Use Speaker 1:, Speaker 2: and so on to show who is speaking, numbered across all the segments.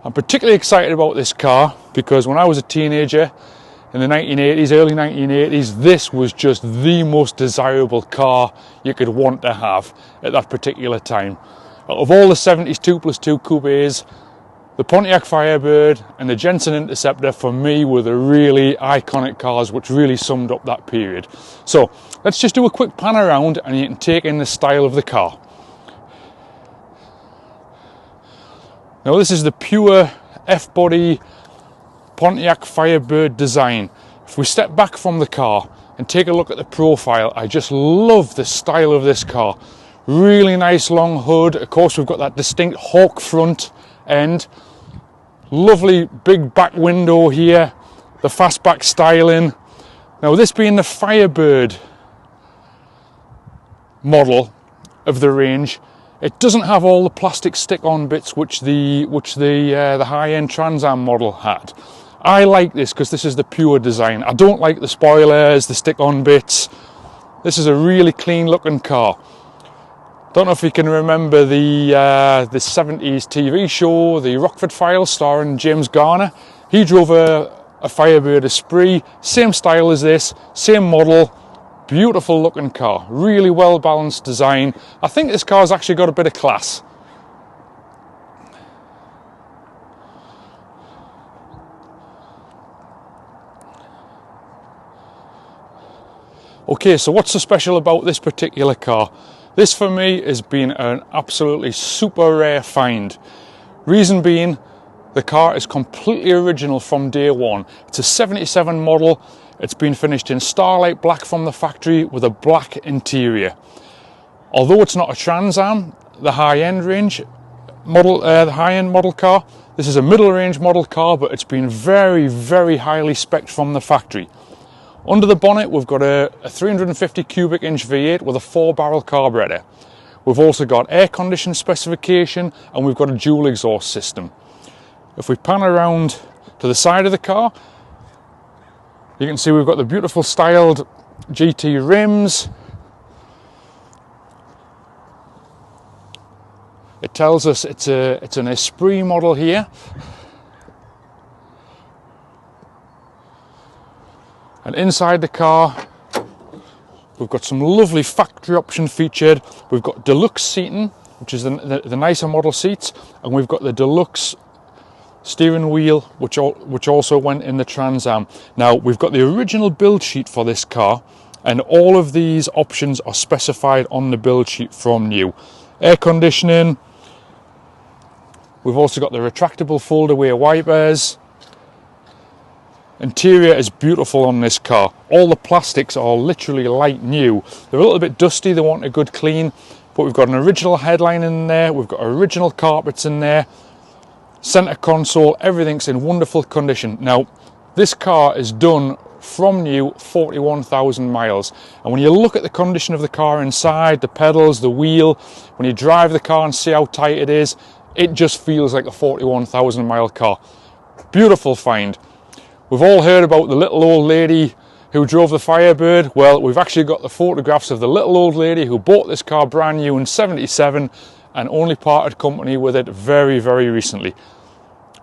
Speaker 1: I'm particularly excited about this car because when I was a teenager in the 1980s, early 1980s, this was just the most desirable car you could want to have at that particular time. Out of all the 70s 2+2 coupes, the Pontiac Firebird and the Jensen Interceptor for me were the really iconic cars which really summed up that period. So let's just do a quick pan around and you can take in the style of the car. Now this is the pure F-body Pontiac Firebird design. If we step back from the car and take a look at the profile, I just love the style of this car. Really nice long hood. Of course we've got that distinct hawk front end. Lovely big back window here. The fastback styling. Now this being the Firebird model of the range, it doesn't have all the plastic stick-on bits which the high-end Trans Am model had. I like this because this is the pure design. I don't like the spoilers, the stick-on bits. This is a really clean-looking car. Don't know if you can remember the 70s TV show, the Rockford Files, starring James Garner. He drove a Firebird Esprit, same style as this, same model. Beautiful looking car, really well balanced design. I think this car's actually got a bit of class. Okay, so what's so special about this particular car? This for me has been an absolutely super rare find. Reason being, the car is completely original from day one. It's a 77 model. It's been finished in Starlight Black from the factory with a black interior. Although it's not a Trans Am, the high-end model car, this is a middle range model car, but it's been very, very highly spec'd from the factory. Under the bonnet, we've got a 350 cubic inch V8 with a 4-barrel carburetor. We've also got air conditioning specification and we've got a dual exhaust system. If we pan around to the side of the car, you can see we've got the beautiful styled GT rims. It tells us it's an Esprit model here. And inside the car, we've got some lovely factory option featured. We've got deluxe seating, which is the nicer model seats, and we've got the deluxe steering wheel, which also went in the Trans Am. Now, we've got the original build sheet for this car, and all of these options are specified on the build sheet from new. Air conditioning. We've also got the retractable fold-away wipers. Interior is beautiful on this car. All the plastics are literally like new. They're a little bit dusty, they want a good clean, but we've got an original headline in there, we've got original carpets in there, center console, everything's in wonderful condition. Now, this car is done from new 41,000 miles. And when you look at the condition of the car inside, the pedals, the wheel, when you drive the car and see how tight it is, it just feels like a 41,000 mile car. Beautiful find. We've all heard about the little old lady who drove the Firebird. Well, we've actually got the photographs of the little old lady who bought this car brand new in '77 and only parted company with it very, very recently.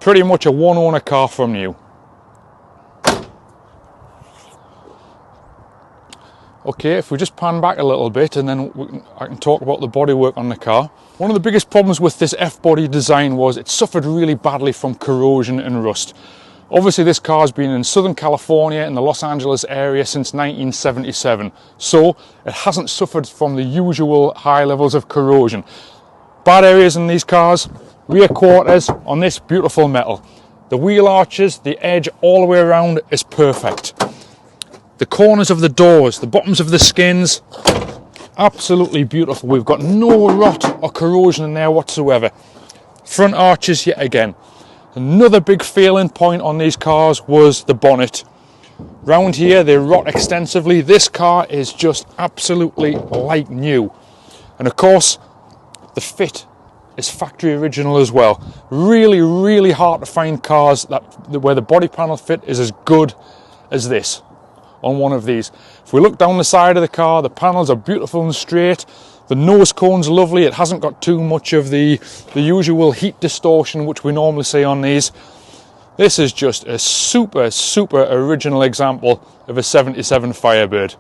Speaker 1: Pretty much a one-owner car from new. Okay, if we just pan back a little bit and then I can talk about the bodywork on the car. One of the biggest problems with this F-body design was it suffered really badly from corrosion and rust. Obviously this car's been in Southern California in the Los Angeles area since 1977, so it hasn't suffered from the usual high levels of corrosion. Bad areas in these cars, rear quarters on this beautiful metal. The wheel arches, the edge all the way around is perfect. The corners of the doors, the bottoms of the skins, absolutely beautiful. We've got no rot or corrosion in there whatsoever. Front arches yet again. Another big failing point on these cars was the bonnet. Round here they rot extensively. This car is just absolutely like new. And of course, the fit is factory original as well. Really, really hard to find cars where the body panel fit is as good as this on one of these. If we look down the side of the car, the panels are beautiful and straight. The nose cone's lovely. It hasn't got too much of the usual heat distortion which we normally see on these. This is just a super, super original example of a 77 Firebird.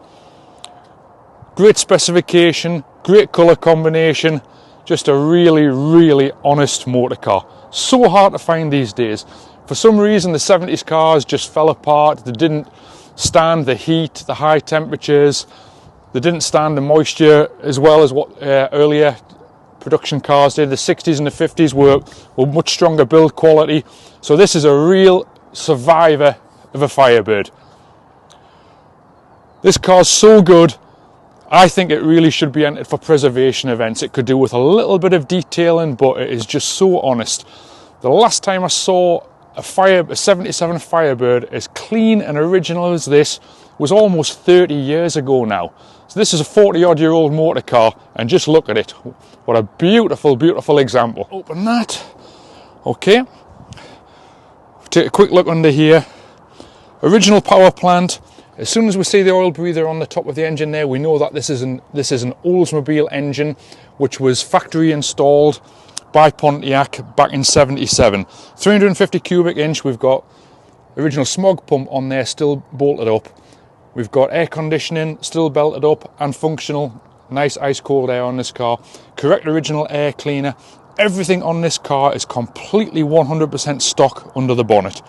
Speaker 1: Great specification, great colour combination, just a really, really honest motor car. So hard to find these days. For some reason the 70s cars just fell apart. They didn't stand the heat, the high temperatures. They didn't stand the moisture as well as what earlier production cars did. The 60s and the 50s were much stronger build quality. So this is a real survivor of a Firebird. This car's so good, I think it really should be entered for preservation events. It could do with a little bit of detailing, but it is just so honest. The last time I saw a 77 Firebird as clean and original as this was almost 30 years ago now. So this is a 40-odd-year-old motor car, and just look at it. What a beautiful, beautiful example. Open that. Okay. Take a quick look under here. Original power plant. As soon as we see the oil breather on the top of the engine there, we know that this is an Oldsmobile engine, which was factory installed by Pontiac back in 77. 350 cubic inch. We've got original smog pump on there, still bolted up. We've got air conditioning still belted up and functional. Nice ice cold air on this car. Correct original air cleaner. Everything on this car is completely 100% stock under the bonnet.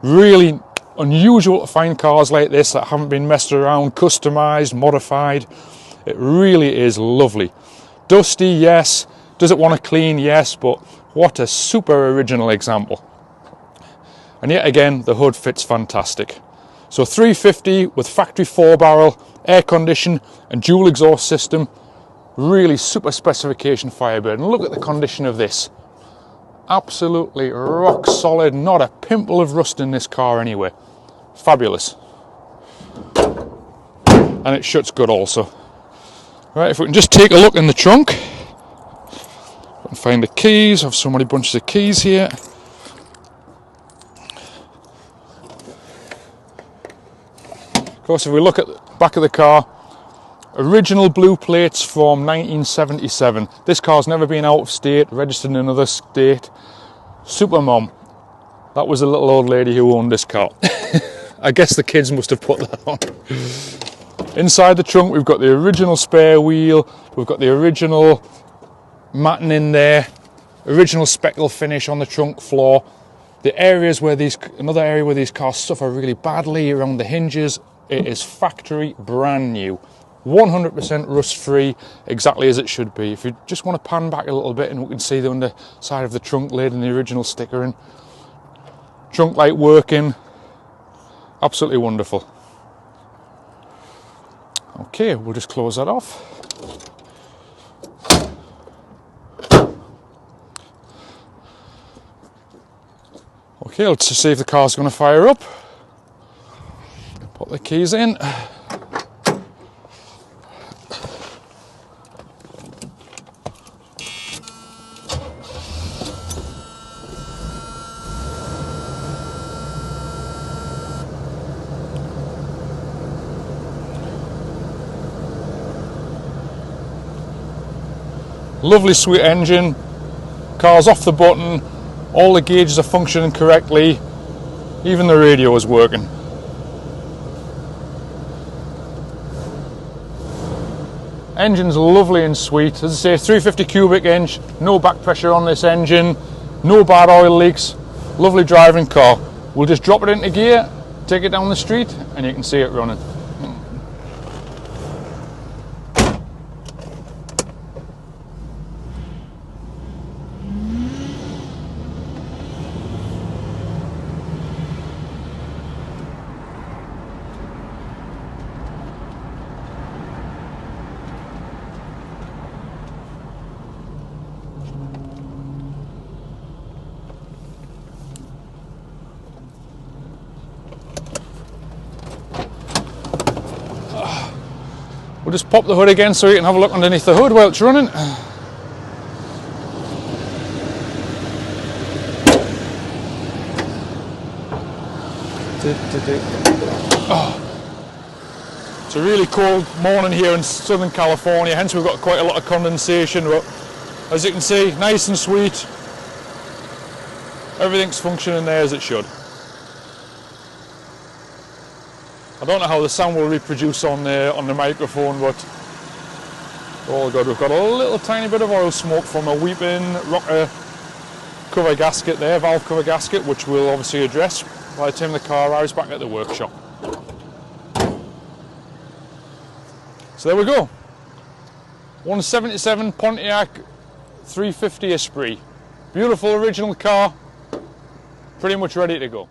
Speaker 1: Really unusual to find cars like this that haven't been messed around, customized, modified. It really is lovely. Dusty, yes. Does it want to clean? Yes, but what a super original example. And yet again, the hood fits fantastic. So 350 with factory 4-barrel, air condition and dual exhaust system. Really super specification Firebird. And look at the condition of this. Absolutely rock solid, not a pimple of rust in this car anywhere. Fabulous. And it shuts good also. Right, if we can just take a look in the trunk. And find the keys. I have so many bunches of keys here. Of course, if we look at the back of the car, original blue plates from 1977. This car's never been out of state, registered in another state. Super Mom. That was a little old lady who owned this car. I guess the kids must have put that on. Inside the trunk, we've got the original spare wheel. We've got the original matting in there. Original speckle finish on the trunk floor. The areas where another area where these cars suffer really badly around the hinges. It is factory brand new. 100% rust free, exactly as it should be. If you just want to pan back a little bit and we can see the underside of the trunk lid and the original stickering. Trunk light working, absolutely wonderful. Okay, we'll just close that off. Okay, let's just see if the car's going to fire up. Put the keys in. Lovely sweet engine, car's off the button, all the gauges are functioning correctly, even the radio is working. Engine's lovely and sweet. As I say, 350 cubic inch, no back pressure on this engine, no bad oil leaks, lovely driving car. We'll just drop it into gear, take it down the street and you can see it running. We'll just pop the hood again so you can have a look underneath the hood while it's running. Oh. It's a really cold morning here in Southern California, hence we've got quite a lot of condensation, but as you can see, nice and sweet. Everything's functioning there as it should. I don't know how the sound will reproduce on the microphone, but all good. We've got a little tiny bit of oil smoke from a weeping rocker cover gasket there, valve cover gasket, which we'll obviously address by the time the car arrives back at the workshop. So there we go. 177 Pontiac 350 Esprit. Beautiful original car, pretty much ready to go.